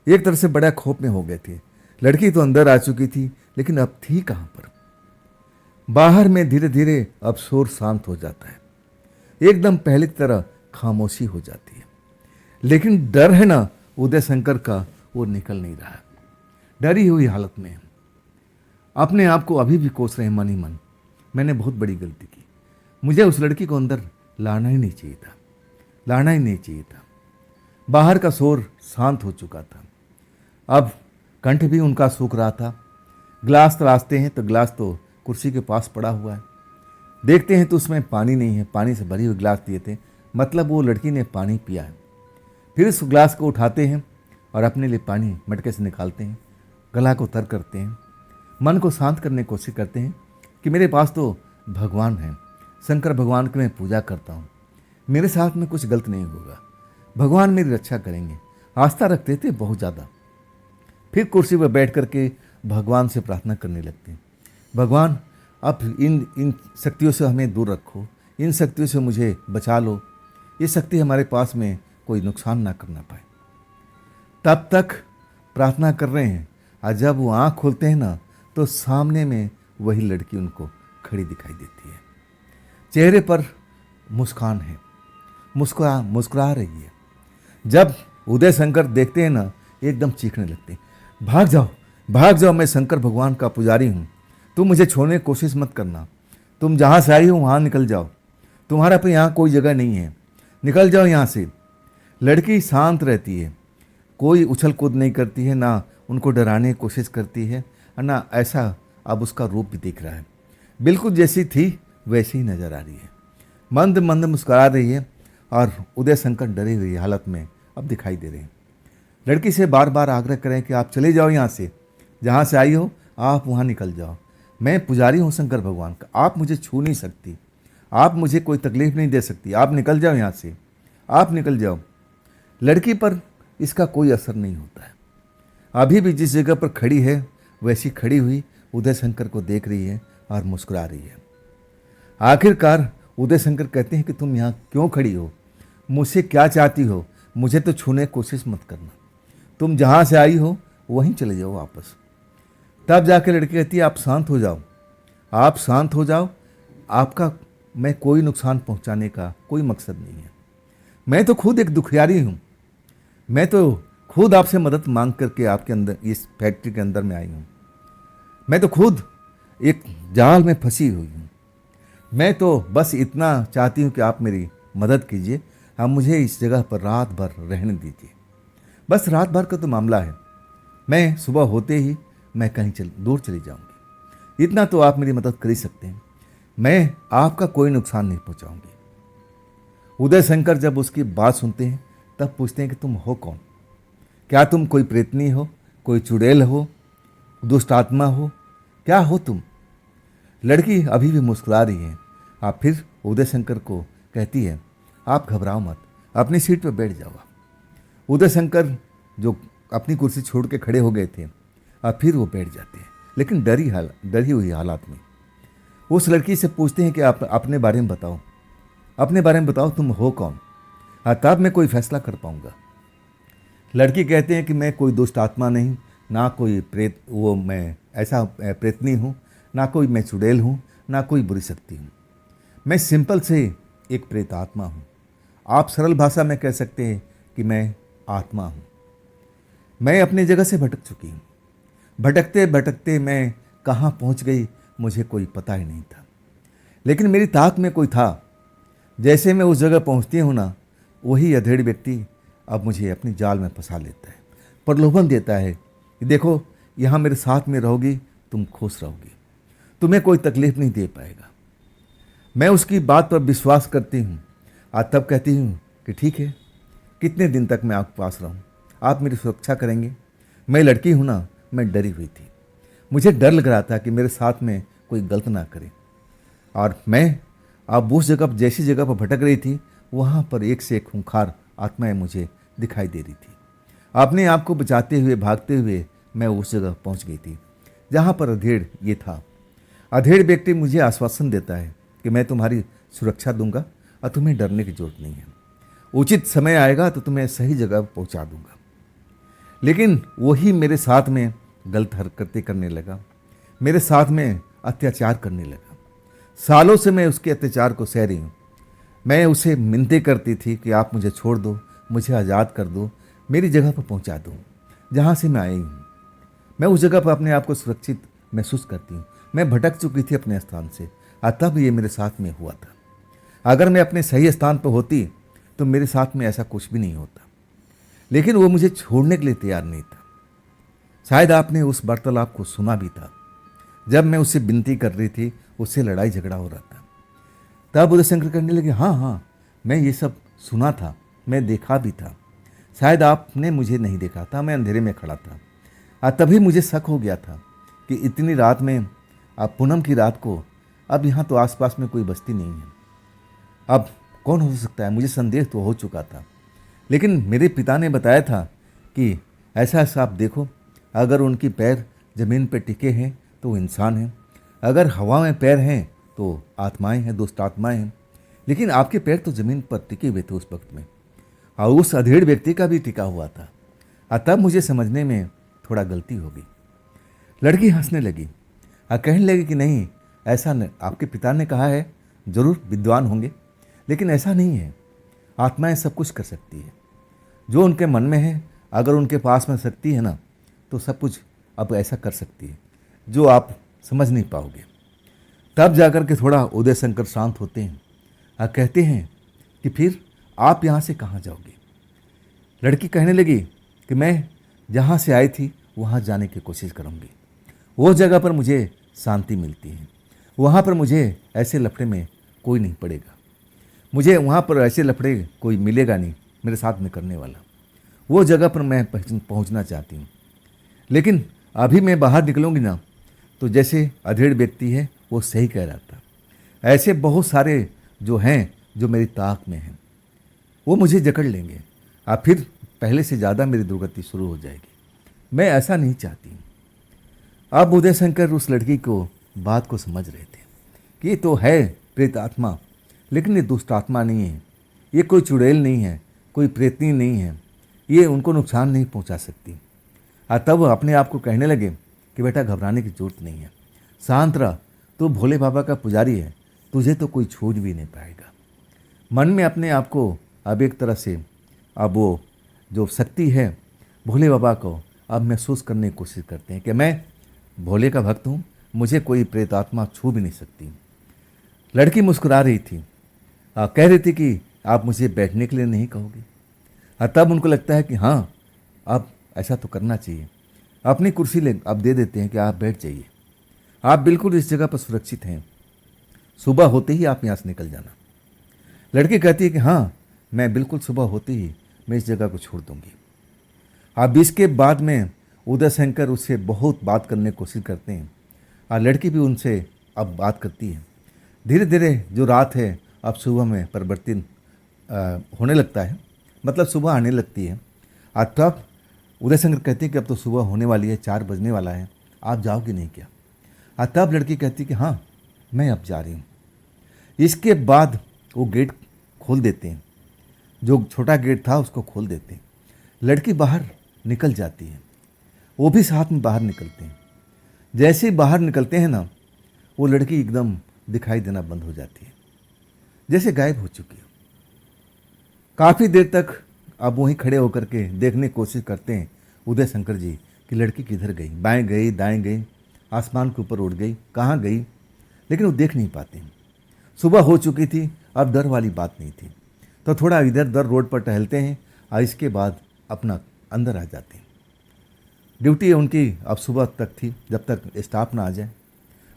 एक तरह से बड़ा खौफ में हो गए थे। लड़की तो अंदर आ चुकी थी, लेकिन अब थी कहाँ पर? बाहर में धीरे धीरे अब शोर शांत हो जाता है, एकदम पहले की तरह खामोशी हो जाती है। लेकिन डर है ना उदय शंकर का, वो निकल नहीं रहा है। डरी हुई हालत में अपने आप को अभी भी कोस रहे हैं मन ही मन। मैंने बहुत बड़ी गलती की। मुझे उस लड़की को अंदर लाना ही नहीं चाहिए था, लाना ही नहीं चाहिए था। बाहर का शोर शांत हो चुका था, अब कंठ भी उनका सूख रहा था। गिलास तलाशते हैं तो गिलास तो कुर्सी के पास पड़ा हुआ है। देखते हैं तो उसमें पानी नहीं है। पानी से भरी हुई गिलास दिए थे, मतलब वो लड़की ने पानी पिया है। फिर उस गिलास को उठाते हैं और अपने लिए पानी मटके से निकालते हैं, गला को तर करते हैं, मन को शांत करने की कोशिश करते हैं कि मेरे पास तो भगवान हैं, शंकर भगवान की मैं पूजा करता हूँ, मेरे साथ में कुछ गलत नहीं होगा, भगवान मेरी रक्षा करेंगे। आस्था रखते थे बहुत ज़्यादा। फिर कुर्सी पर बैठ करके भगवान से प्रार्थना करने लगते हैं, भगवान अब इन शक्तियों से हमें दूर रखो, इन शक्तियों से मुझे बचा लो, ये शक्ति हमारे पास में कोई नुकसान ना करना पाए। तब तक प्रार्थना कर रहे हैं और जब वो आँख खोलते हैं ना तो सामने में वही लड़की उनको खड़ी दिखाई देती है। चेहरे पर मुस्कान है, मुस्कुरा रही है। जब उदय शंकर देखते हैं ना एकदम चीखने लगते हैं, भाग जाओ भाग जाओ, मैं शंकर भगवान का पुजारी हूँ, तुम मुझे छोड़ने की कोशिश मत करना, तुम जहाँ से आई हो वहाँ निकल जाओ, तुम्हारा पे यहाँ कोई जगह नहीं है, निकल जाओ यहाँ से। लड़की शांत रहती है, कोई उछल कूद नहीं करती है, ना उनको डराने की कोशिश करती है, ना ऐसा अब उसका रूप भी दिख रहा है, बिल्कुल जैसी थी वैसी ही नजर आ रही है। मंद मंद मुस्कुरा रही है और उदय शंकर डरी हुई हालत में अब दिखाई दे रहे हैं। लड़की से बार बार आग्रह करें कि आप चले जाओ यहाँ से, जहाँ से आई हो आप वहाँ निकल जाओ, मैं पुजारी हूँ शंकर भगवान का, आप मुझे छू नहीं सकती, आप मुझे कोई तकलीफ नहीं दे सकती, आप निकल जाओ यहाँ से, आप निकल जाओ। लड़की पर इसका कोई असर नहीं होता है। अभी भी जिस जगह पर खड़ी है वैसी खड़ी हुई उदय शंकर को देख रही है और मुस्कुरा रही है। आखिरकार उदय शंकर कहते हैं कि तुम यहाँ क्यों खड़ी हो, मुझसे क्या चाहती हो, मुझे तो छूने की कोशिश मत करना, तुम जहाँ से आई हो वहीं चले जाओ वापस। तब जाके लड़की कहती है आप शांत हो जाओ, आप शांत हो जाओ, आपका मैं कोई नुकसान पहुँचाने का कोई मकसद नहीं है, मैं तो खुद एक दुखियारी हूँ, मैं तो खुद आपसे मदद मांग करके आपके अंदर इस फैक्ट्री के अंदर में आई हूँ, मैं तो खुद एक जाल में फंसी हुई हूँ, मैं तो बस इतना चाहती हूँ कि आप मेरी मदद कीजिए, आप मुझे इस जगह पर रात भर रहने दीजिए, बस रात भर का तो मामला है, मैं सुबह होते ही मैं कहीं दूर चली जाऊंगी, इतना तो आप मेरी मदद कर ही सकते हैं, मैं आपका कोई नुकसान नहीं पहुंचाऊंगी। उदय शंकर जब उसकी बात सुनते हैं तब पूछते हैं कि तुम हो कौन, क्या तुम कोई प्रेतनी हो, कोई चुड़ैल हो, दुष्ट आत्मा हो, क्या हो तुम। लड़की अभी भी मुस्कुरा रही है। आप फिर उदय शंकर को कहती है आप घबराओ मत, अपनी सीट पर बैठ जाओ। उदय शंकर जो अपनी कुर्सी छोड़ के खड़े हो गए थे अब फिर वो बैठ जाते हैं, लेकिन डरी हुई हालात में। उस लड़की से पूछते हैं कि आप अपने बारे में बताओ, अपने बारे में बताओ, तुम हो कौन, तब मैं कोई फैसला कर पाऊंगा। लड़की कहते हैं कि मैं कोई दुष्ट आत्मा नहीं, ना कोई प्रेत, वो मैं ऐसा प्रेतनी हूँ, ना कोई मैं चुड़ैल हूँ, ना कोई बुरी शक्ति हूँ, मैं सिंपल से एक प्रेत आत्मा हूँ। आप सरल भाषा में कह सकते हैं कि मैं आत्मा हूँ। मैं अपनी जगह से भटक चुकी हूँ, भटकते भटकते मैं कहाँ पहुँच गई मुझे कोई पता ही नहीं था, लेकिन मेरी ताक में कोई था। जैसे मैं उस जगह पहुँचती हूँ ना, वही अधेड़ व्यक्ति अब मुझे अपनी जाल में फंसा लेता है, प्रलोभन देता है कि देखो यहाँ मेरे साथ में रहोगी, तुम खुश रहोगी, तुम्हें कोई तकलीफ नहीं दे पाएगा। मैं उसकी बात पर विश्वास करती हूँ और तब कहती हूँ कि ठीक है, कितने दिन तक मैं आपके पास रहूँ, आप मेरी सुरक्षा करेंगे। मैं लड़की हूँ ना, मैं डरी हुई थी, मुझे डर लग रहा था कि मेरे साथ में कोई गलत ना करे। और मैं अब उस जगह, जैसी जगह पर भटक रही थी, वहाँ पर एक से एक खूंखार आत्माएं मुझे दिखाई दे रही थी। अपने आप को बचाते हुए भागते हुए मैं उस जगह पहुँच गई थी जहाँ पर अधेड़ ये था। अधेड़ व्यक्ति मुझे आश्वासन देता है कि मैं तुम्हारी सुरक्षा दूंगा और तुम्हें डरने की जरूरत नहीं है, उचित समय आएगा तो तुम्हें सही जगह पहुंचा दूंगा। लेकिन वही मेरे साथ में गलत हरकतें करने लगा, मेरे साथ में अत्याचार करने लगा। सालों से मैं उसके अत्याचार को सह रही हूँ। मैं उसे मिन्नतें करती थी कि आप मुझे छोड़ दो, मुझे आज़ाद कर दो, मेरी जगह पर पहुंचा दो जहाँ से मैं आई हूँ। मैं उस जगह पर अपने आप को सुरक्षित महसूस करती हूँ। मैं भटक चुकी थी अपने स्थान से, तब ये मेरे साथ में हुआ था। अगर मैं अपने सही स्थान पर होती तो मेरे साथ में ऐसा कुछ भी नहीं होता, लेकिन वो मुझे छोड़ने के लिए तैयार नहीं था। शायद आपने उस वार्तालाप को सुना भी था, जब मैं उससे विनती कर रही थी, उससे लड़ाई झगड़ा हो रहा था। तब उदय शंकर कहने लगे, हाँ हाँ, मैं ये सब सुना था, मैं देखा भी था। शायद आपने मुझे नहीं देखा था, मैं अंधेरे में खड़ा था। तभी मुझे शक हो गया था कि इतनी रात में, अब पूनम की रात को, अब यहाँ तो आसपास में कोई बस्ती नहीं है, अब कौन हो सकता है। मुझे संदेह तो हो चुका था, लेकिन मेरे पिता ने बताया था कि ऐसा ऐसा आप देखो, अगर उनकी पैर जमीन पर टिके हैं तो वो इंसान हैं, अगर हवा में पैर हैं तो आत्माएं हैं, दुष्ट आत्माएं हैं। लेकिन आपके पैर तो जमीन पर टिके हुए थे उस वक्त में, और उस अधेड़ व्यक्ति का भी टिका हुआ था। तब मुझे समझने में थोड़ा गलती हो गई। लड़की हंसने लगी और कहने लगी कि नहीं, ऐसा नहीं, आपके पिता ने कहा है, जरूर विद्वान होंगे, लेकिन ऐसा नहीं है। आत्माएं सब कुछ कर सकती है, जो उनके मन में है। अगर उनके पास में शक्ति है ना, तो सब कुछ अब ऐसा कर सकती है जो आप समझ नहीं पाओगे। तब जाकर के थोड़ा उदय शंकर शांत होते हैं और कहते हैं कि फिर आप यहाँ से कहाँ जाओगे। लड़की कहने लगी कि मैं जहाँ से आई थी वहाँ जाने की कोशिश करूँगी। वो जगह पर मुझे शांति मिलती है, वहाँ पर मुझे ऐसे लफड़े में कोई नहीं पड़ेगा, मुझे वहाँ पर ऐसे लफड़े कोई मिलेगा नहीं मेरे साथ में करने वाला। वो जगह पर मैं पहुँचना चाहती हूँ। लेकिन अभी मैं बाहर निकलूँगी ना, तो जैसे अधेड़ व्यक्ति है वो सही कह रहा था, ऐसे बहुत सारे जो हैं जो मेरी ताक में हैं, वो मुझे जकड़ लेंगे और फिर पहले से ज़्यादा मेरी दुर्गति शुरू हो जाएगी। मैं ऐसा नहीं चाहती। अब उदय शंकर उस लड़की को बात को समझ रहे थे कि ये तो है प्रेत आत्मा, लेकिन ये दुष्ट आत्मा नहीं है, ये कोई चुड़ैल नहीं है, कोई प्रेतनी नहीं है, ये उनको नुकसान नहीं पहुंचा सकती। और तब वो अपने आप को कहने लगे कि बेटा घबराने की जरूरत नहीं है, शांत रह, तू भोले बाबा का पुजारी है, तुझे तो कोई छूट भी नहीं पाएगा। मन में अपने आप को अब एक तरह से, अब वो जो शक्ति है भोले बाबा को अब महसूस करने की कोशिश करते हैं कि मैं भोले का भक्त हूँ, मुझे कोई प्रेत आत्मा छू भी नहीं सकती। लड़की मुस्कुरा रही थी, कह रही थी कि आप मुझे बैठने के लिए नहीं कहोगे। तब उनको लगता है कि हाँ, अब ऐसा तो करना चाहिए, अपनी कुर्सी ले अब दे देते हैं कि आप बैठ जाइए, आप बिल्कुल इस जगह पर सुरक्षित हैं, सुबह होते ही आप यहाँ से निकल जाना। लड़की कहती है कि हाँ, मैं बिल्कुल सुबह होते ही मैं इस जगह को छोड़ दूंगी। अब इसके बाद में उदय शंकर उससे बहुत बात करने की कोशिश करते हैं और लड़की भी उनसे अब बात करती है। धीरे धीरे जो रात है अब सुबह में परिवर्तन होने लगता है, मतलब सुबह आने लगती है। और तब उदय शंकर कहते हैं कि अब तो सुबह होने वाली है, 4 बजने वाला है, आप जाओगे नहीं क्या। और तब लड़की कहती है कि हाँ, मैं अब जा रही हूँ। इसके बाद वो गेट खोल देते हैं, जो छोटा गेट था उसको खोल देते हैं। लड़की बाहर निकल जाती है, वो भी साथ में बाहर निकलते हैं। जैसे ही बाहर निकलते हैं ना, वो लड़की एकदम दिखाई देना बंद हो जाती है, जैसे गायब हो चुकी है। काफ़ी देर तक अब वहीं खड़े होकर के देखने की कोशिश करते हैं उदय शंकर जी कि लड़की किधर गई, बाएं गई, दाएं गई, आसमान के ऊपर उड़ गई, कहाँ गई, लेकिन वो देख नहीं पाते हैं। सुबह हो चुकी थी, अब डर वाली बात नहीं थी, तो थोड़ा इधर उधर रोड पर टहलते हैं और इसके बाद अपना अंदर आ जाते हैं। ड्यूटी उनकी अब सुबह तक थी, जब तक स्टाफ ना आ जाए।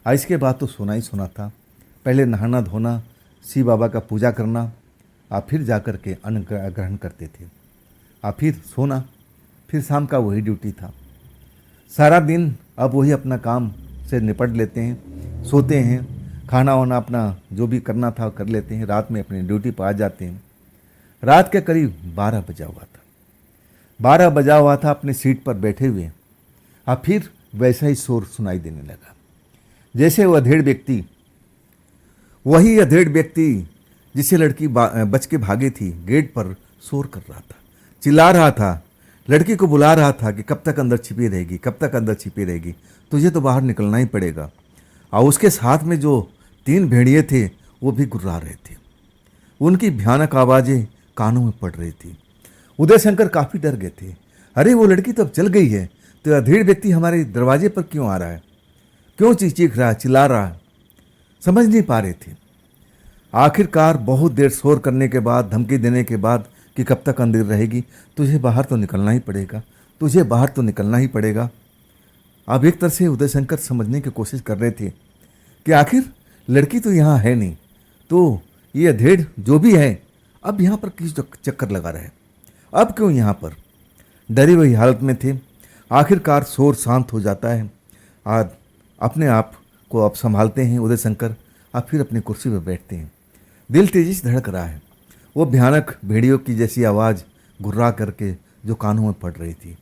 और इसके बाद तो सोना ही सोना था। पहले नहाना धोना, शिव बाबा का पूजा करना, और फिर जा कर के अन्न ग्रहण करते थे, और फिर सोना, फिर शाम का वही ड्यूटी था। सारा दिन अब वही अपना काम से निपट लेते हैं, सोते हैं, खाना वाना अपना जो भी करना था कर लेते हैं, रात में अपनी ड्यूटी पर आ जाते हैं। रात के करीब 12 बजा हुआ था। 12 बजा हुआ था, अपने सीट पर बैठे हुए, और फिर वैसा ही शोर सुनाई देने लगा, जैसे वो अधेड़ व्यक्ति, वही अधेड़ व्यक्ति जिसे लड़की बच के भागी थी, गेट पर शोर कर रहा था, चिल्ला रहा था, लड़की को बुला रहा था कि कब तक अंदर छिपी रहेगी, कब तक अंदर छिपी रहेगी, तुझे तो बाहर निकलना ही पड़ेगा। और उसके साथ में जो 3 भेड़िए थे वो भी गुर्रा रहे थे, उनकी भयानक आवाज़ें कानों में पड़ रही थी। उदय शंकर काफ़ी डर गए थे। अरे वो लड़की तो अब चल गई है, तो अधेड़ व्यक्ति हमारे दरवाजे पर क्यों आ रहा है। क्यों चीख रहा है, चिल्ला रहा है, समझ नहीं पा रहे थे। आखिरकार बहुत देर शोर करने के बाद, धमकी देने के बाद कि कब तक अंदर रहेगी, तुझे बाहर तो निकलना ही पड़ेगा, तुझे बाहर तो निकलना ही पड़ेगा। अब एक तरह से उदय शंकर समझने की कोशिश कर रहे थे कि आखिर लड़की तो यहाँ है नहीं, तो ये अधेड़ जो भी है अब यहाँ पर किस चक्कर लगा रहे, अब क्यों यहाँ पर। डरी हुई हालत में थे। आखिरकार शोर शांत हो जाता है और अपने आप को अब संभालते हैं उदय शंकर। अब फिर अपनी कुर्सी पर बैठते हैं। दिल तेजी से धड़क रहा है। वो भयानक भेड़ियों की जैसी आवाज़ गुर्रा करके जो कानों में पड़ रही थी,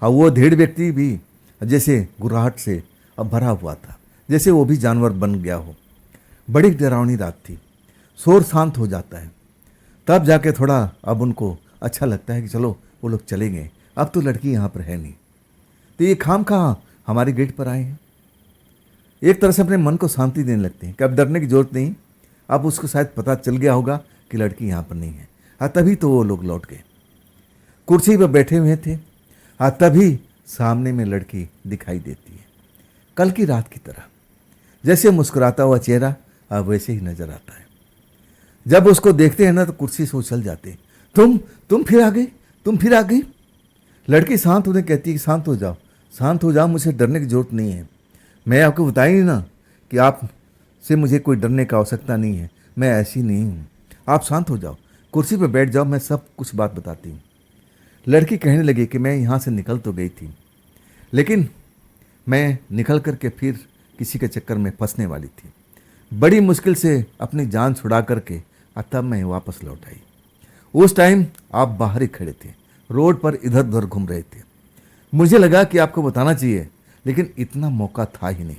और वो धेड़ व्यक्ति भी जैसे गुर्राहट से अब भरा हुआ था, जैसे वो भी जानवर बन गया हो। बड़ी डरावनी रात थी। शोर शांत हो जाता है, तब जाके थोड़ा अब उनको अच्छा लगता है कि चलो वो लोग चले गए, अब तो लड़की यहाँ पर है नहीं, तो ये खाम खा हमारे गेट पर आए हैं। एक तरह से अपने मन को शांति देने लगते हैं कि अब डरने की जरूरत नहीं, अब उसको शायद पता चल गया होगा कि लड़की यहाँ पर नहीं है। तभी तो वो लोग लौट गए। कुर्सी पर बैठे हुए थे, तभी सामने में लड़की दिखाई देती है, कल की रात की तरह। जैसे मुस्कुराता हुआ चेहरा अब वैसे ही नजर आता है। जब उसको देखते हैं ना तो कुर्सी से उछल जाते। तुम फिर आ गई, तुम फिर आ गई। लड़की शांत होने कहती है कि शांत हो जाओ, शांत हो जाओ, मुझे डरने की जरूरत नहीं है। मैं आपको बताई नहीं ना कि आप से मुझे कोई डरने की आवश्यकता नहीं है, मैं ऐसी नहीं हूँ। आप शांत हो जाओ, कुर्सी पर बैठ जाओ, मैं सब कुछ बात बताती हूँ। लड़की कहने लगी कि मैं यहाँ से निकल तो गई थी, लेकिन मैं निकल करके फिर किसी के चक्कर में फंसने वाली थी। बड़ी मुश्किल से अपनी जान छुड़ा करके तब मैं वापस लौट आई। उस टाइम आप बाहर ही खड़े थे, रोड पर इधर उधर घूम रहे थे। मुझे लगा कि आपको बताना चाहिए, लेकिन इतना मौका था ही नहीं।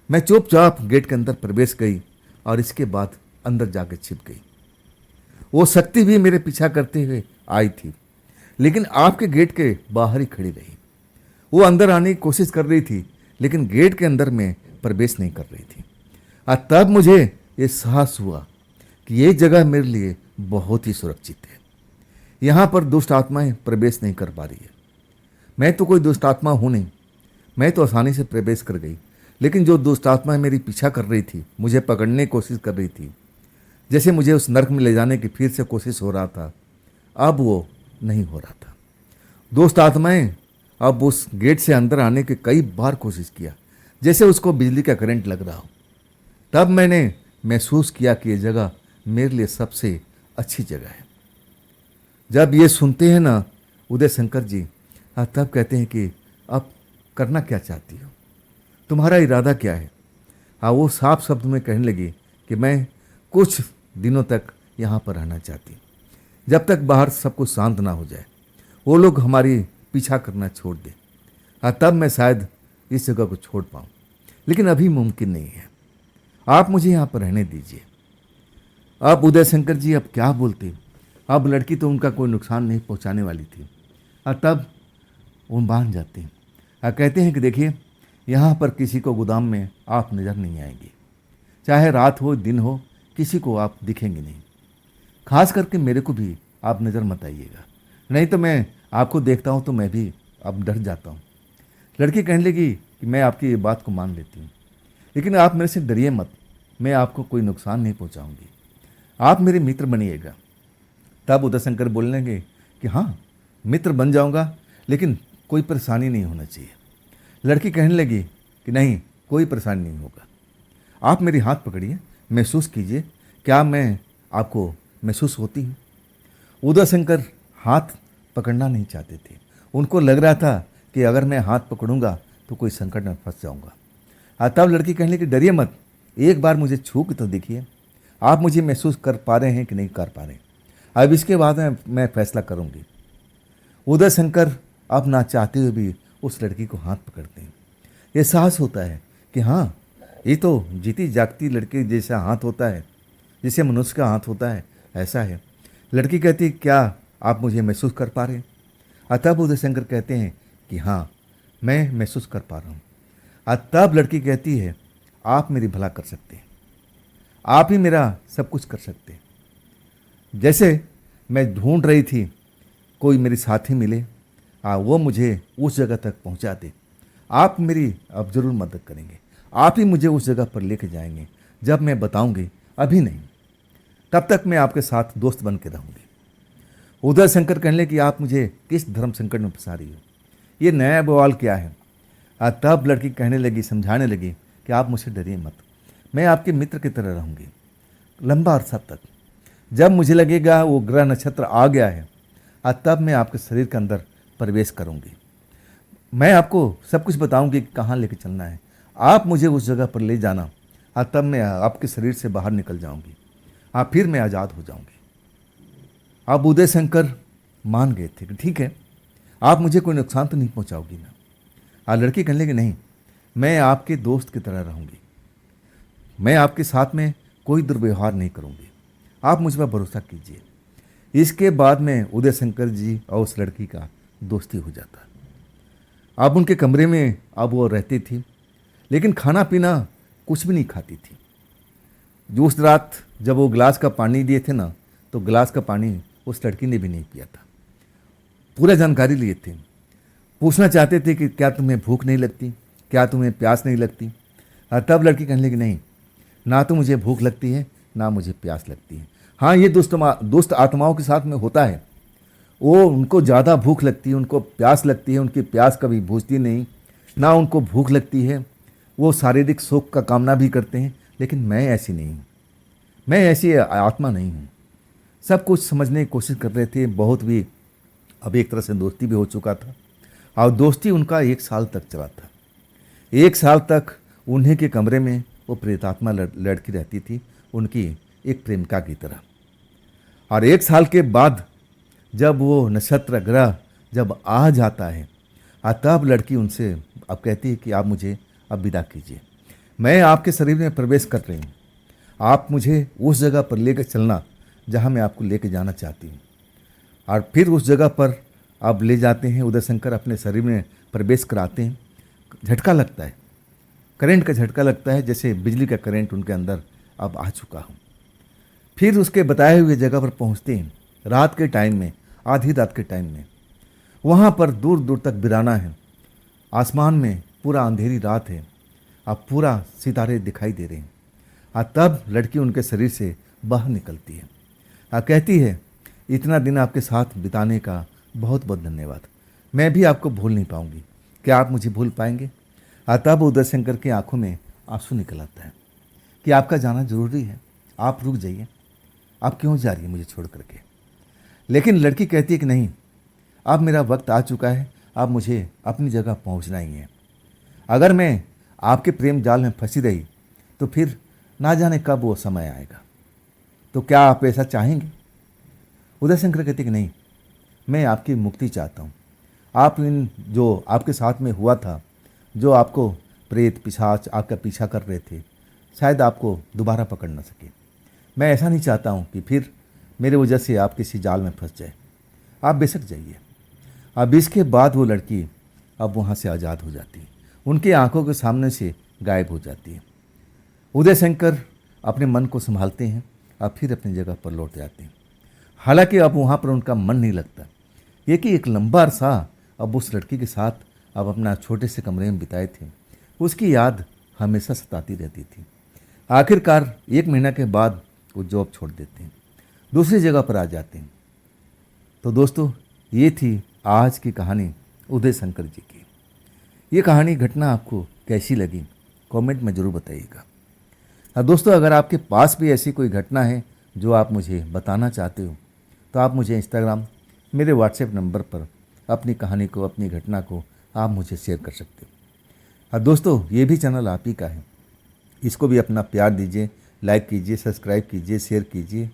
मैं चुपचाप गेट के अंदर प्रवेश गई और इसके बाद अंदर जाकर छिप गई। वो शक्ति भी मेरे पीछा करते हुए आई थी, लेकिन आपके गेट के बाहर ही खड़ी रही। वो अंदर आने की कोशिश कर रही थी, लेकिन गेट के अंदर में प्रवेश नहीं कर रही थी। और तब मुझे ये साहस हुआ कि ये जगह मेरे लिए बहुत ही सुरक्षित है, यहाँ पर दुष्ट आत्माएं प्रवेश नहीं कर पा रही है। मैं तो कोई दुष्ट आत्मा हूँ नहीं, मैं तो आसानी से प्रवेश कर गई, लेकिन जो दुष्ट आत्माएं मेरी पीछा कर रही थी, मुझे पकड़ने की कोशिश कर रही थी, जैसे मुझे उस नर्क में ले जाने की फिर से कोशिश हो रहा था, अब वो नहीं हो रहा था। दुष्ट आत्माएं अब उस गेट से अंदर आने की कई बार कोशिश किया, जैसे उसको बिजली का करंट लग रहा हो। तब मैंने महसूस किया कि ये जगह मेरे लिए सबसे अच्छी जगह है। जब ये सुनते हैं ना उदय शंकर जी, तब कहते हैं कि अब करना क्या चाहती हो, तुम्हारा इरादा क्या है। वो साफ शब्द में कहने लगी कि मैं कुछ दिनों तक यहाँ पर रहना चाहती, जब तक बाहर सब कुछ शांत ना हो जाए, वो लोग हमारी पीछा करना छोड़ दें, तब मैं शायद इस जगह को छोड़ पाऊँ, लेकिन अभी मुमकिन नहीं है। आप मुझे यहाँ पर रहने दीजिए। अब उदय शंकर जी अब क्या बोलते, अब लड़की तो उनका कोई नुकसान नहीं पहुँचाने वाली थी। तब वो मान जाते हैं, कहते हैं कि देखिए, यहाँ पर किसी को गोदाम में आप नज़र नहीं आएंगे, चाहे रात हो दिन हो, किसी को आप दिखेंगे नहीं। खास करके मेरे को भी आप नज़र मत आइएगा, नहीं तो मैं आपको देखता हूँ तो मैं भी अब डर जाता हूँ। लड़की कहने लगी कि मैं आपकी बात को मान लेती हूँ, लेकिन आप मेरे से डरिए मत, मैं आपको कोई नुकसान नहीं पहुँचाऊँगी, आप मेरे मित्र बनिएगा। तब उदय शंकर बोलने लगे कि हाँ, मित्र बन जाऊँगा, लेकिन कोई परेशानी नहीं होना चाहिए। लड़की कहने लगी कि नहीं, कोई परेशानी नहीं होगा, आप मेरी हाथ पकड़िए, महसूस कीजिए, क्या मैं आपको महसूस होती हूँ। उदय शंकर हाथ पकड़ना नहीं चाहते थे, उनको लग रहा था कि अगर मैं हाथ पकड़ूंगा तो कोई संकट में फंस जाऊंगा। तब लड़की कहने लगी डरिए मत, एक बार मुझे छू के तो देखिए, आप मुझे महसूस कर पा रहे हैं कि नहीं कर पा रहे, अब इसके बाद मैं फैसला करूंगी। उदय शंकर अब ना चाहते हुए भी उस लड़की को हाथ पकड़ते हैं। ये साहस होता है कि हाँ, ये तो जीती जागती लड़की जैसा हाथ होता है, जैसे मनुष्य का हाथ होता है, ऐसा है। लड़की कहती है क्या आप मुझे महसूस कर पा रहे हैं। तब उदय शंकर कहते हैं कि हाँ, मैं महसूस कर पा रहा हूँ। तब लड़की कहती है आप मेरी भला कर सकते हैं, आप ही मेरा सब कुछ कर सकते हैं। जैसे मैं ढूंढ रही थी कोई मेरे साथी मिले, वो मुझे उस जगह तक पहुंचा दे, आप मेरी अब ज़रूर मदद करेंगे, आप ही मुझे उस जगह पर लेके जाएंगे जब मैं बताऊंगी, अभी नहीं। तब तक मैं आपके साथ दोस्त बन के रहूंगी। उदय शंकर कहने लगे कि आप मुझे किस धर्म संकट में फंसा रही हो, ये नया बवाल क्या है। तब लड़की कहने लगी, समझाने लगी कि आप मुझसे डरिए मत, मैं आपके मित्र की तरह रहूंगी लंबा अरसा तक। जब मुझे लगेगा वो ग्रह नक्षत्र आ गया है, तब मैं आपके शरीर के अंदर प्रवेश करूंगी। मैं आपको सब कुछ बताऊंगी कि कहाँ लेके चलना है, आप मुझे उस जगह पर ले जाना, तब मैं आपके शरीर से बाहर निकल जाऊंगी, फिर मैं आज़ाद हो जाऊंगी। अब उदय शंकर मान गए थे कि ठीक है, आप मुझे कोई नुकसान तो नहीं पहुंचाओगी ना। लड़की कहने लगी नहीं, मैं आपके दोस्त की तरह रहूंगी, मैं आपके साथ में कोई दुर्व्यवहार नहीं करूंगी, आप मुझ पर भरोसा कीजिए। इसके बाद में उदय शंकर जी और उस लड़की का दोस्ती हो जाता। अब उनके कमरे में अब वो रहती थी, लेकिन खाना पीना कुछ भी नहीं खाती थी। जो उस रात जब वो गिलास का पानी दिए थे ना, तो गिलास का पानी उस लड़की ने भी नहीं पिया था। पूरा जानकारी लिए थे, पूछना चाहते थे कि क्या तुम्हें भूख नहीं लगती, क्या तुम्हें प्यास नहीं लगती। तब लड़की कहने लगी नहीं, ना तो मुझे भूख लगती है ना मुझे प्यास लगती है। हाँ, ये दुष्ट आत्माओं के साथ में होता है, वो उनको ज़्यादा भूख लगती है, उनको प्यास लगती है, उनकी प्यास कभी बुझती नहीं, ना उनको भूख लगती है। वो शारीरिक सुख का कामना भी करते हैं, लेकिन मैं ऐसी नहीं हूँ, मैं ऐसी आत्मा नहीं हूँ। सब कुछ समझने की कोशिश कर रहे थे, बहुत भी अब एक तरह से दोस्ती भी हो चुका था, और दोस्ती उनका 1 साल तक चला था। 1 साल तक उन्हीं के कमरे में वो प्रेतात्मा लड़की रहती थी, उनकी एक प्रेमिका की तरह। और 1 साल के बाद जब वो नक्षत्र ग्रह जब आ जाता है, तब लड़की उनसे अब कहती है कि आप मुझे अब विदा कीजिए, मैं आपके शरीर में प्रवेश कर रही हूँ, आप मुझे उस जगह पर लेकर चलना जहाँ मैं आपको लेकर जाना चाहती हूँ। और फिर उस जगह पर अब ले जाते हैं, उदय शंकर अपने शरीर में प्रवेश कराते हैं। झटका लगता है, करंट का झटका लगता है, जैसे बिजली का करंट उनके अंदर अब आ चुका हूँ। फिर उसके बताए हुए जगह पर पहुँचते हैं, रात के टाइम में, आधी रात के टाइम में। वहाँ पर दूर दूर तक वीराना है, आसमान में पूरा अंधेरी रात है, अब पूरा सितारे दिखाई दे रहे हैं। तब लड़की उनके शरीर से बाहर निकलती है, कहती है इतना दिन आपके साथ बिताने का बहुत बहुत धन्यवाद, मैं भी आपको भूल नहीं पाऊंगी, क्या आप मुझे भूल पाएंगे। तब उदय शंकर की आंखों में आंसू निकल आता है कि आपका जाना जरूरी है, आप रुक जाइए, आप क्यों जा रही है मुझे छोड़ करके। लेकिन लड़की कहती है कि नहीं, अब मेरा वक्त आ चुका है, अब मुझे अपनी जगह पहुंचना ही है। अगर मैं आपके प्रेम जाल में फंसी रही तो फिर ना जाने कब वो समय आएगा, तो क्या आप ऐसा चाहेंगे। उदय शंकर कहते कि नहीं, मैं आपकी मुक्ति चाहता हूँ। आप इन जो आपके साथ में हुआ था, जो आपको प्रेत पिशाच आपका पीछा कर रहे थे, शायद आपको दोबारा पकड़ ना सके। मैं ऐसा नहीं चाहता हूँ कि फिर मेरे वजह से आप किसी जाल में फंस जाए, आप बेशक जाइए। अब इसके बाद वो लड़की अब वहाँ से आज़ाद हो जाती है, उनकी आंखों के सामने से गायब हो जाती है। उदय शंकर अपने मन को संभालते हैं, अब फिर अपनी जगह पर लौट जाते हैं। हालांकि अब वहाँ पर उनका मन नहीं लगता, ये कि एक लंबा अरसा अब उस लड़की के साथ अब अपना छोटे से कमरे में बिताए थे, उसकी याद हमेशा सताती रहती थी। आखिरकार 1 महीना के बाद वो जॉब छोड़ देते हैं, दूसरी जगह पर आ जाते हैं। तो दोस्तों, ये थी आज की कहानी उदय शंकर जी की। ये कहानी घटना आपको कैसी लगी कमेंट में ज़रूर बताइएगा। दोस्तों, अगर आपके पास भी ऐसी कोई घटना है जो आप मुझे बताना चाहते हो, तो आप मुझे इंस्टाग्राम मेरे व्हाट्सएप नंबर पर अपनी कहानी को, अपनी घटना को आप मुझे शेयर कर सकते हो। दोस्तों, ये भी चैनल आप ही का है, इसको भी अपना प्यार दीजिए, लाइक कीजिए, सब्सक्राइब कीजिए, शेयर कीजिए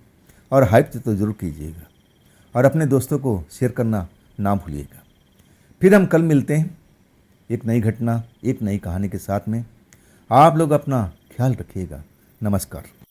और हाइप तो ज़रूर कीजिएगा, और अपने दोस्तों को शेयर करना ना भूलिएगा। फिर हम कल मिलते हैं एक नई घटना, एक नई कहानी के साथ में। आप लोग अपना ख्याल रखिएगा। नमस्कार।